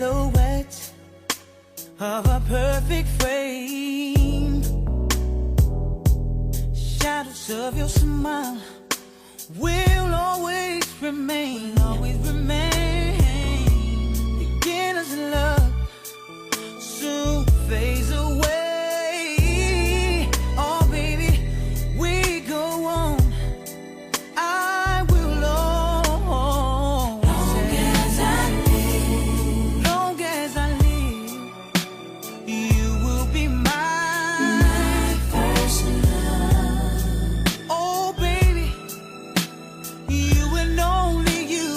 silhouette of a perfect frame. Shadows of your smile will always remain, Beginners in love soon fades away. Oh baby, we go on. I will always, long as I live, you will be my first love. Oh baby, you and only you.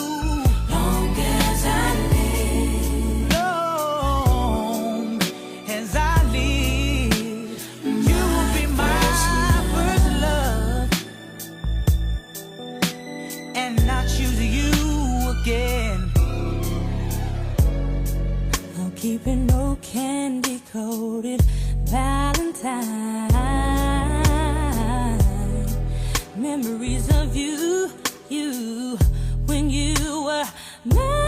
Long as I live, long as I live, you will be my first love, and I choose you again. I'm keeping no candy coated Valentine. Memories of you when you were mine.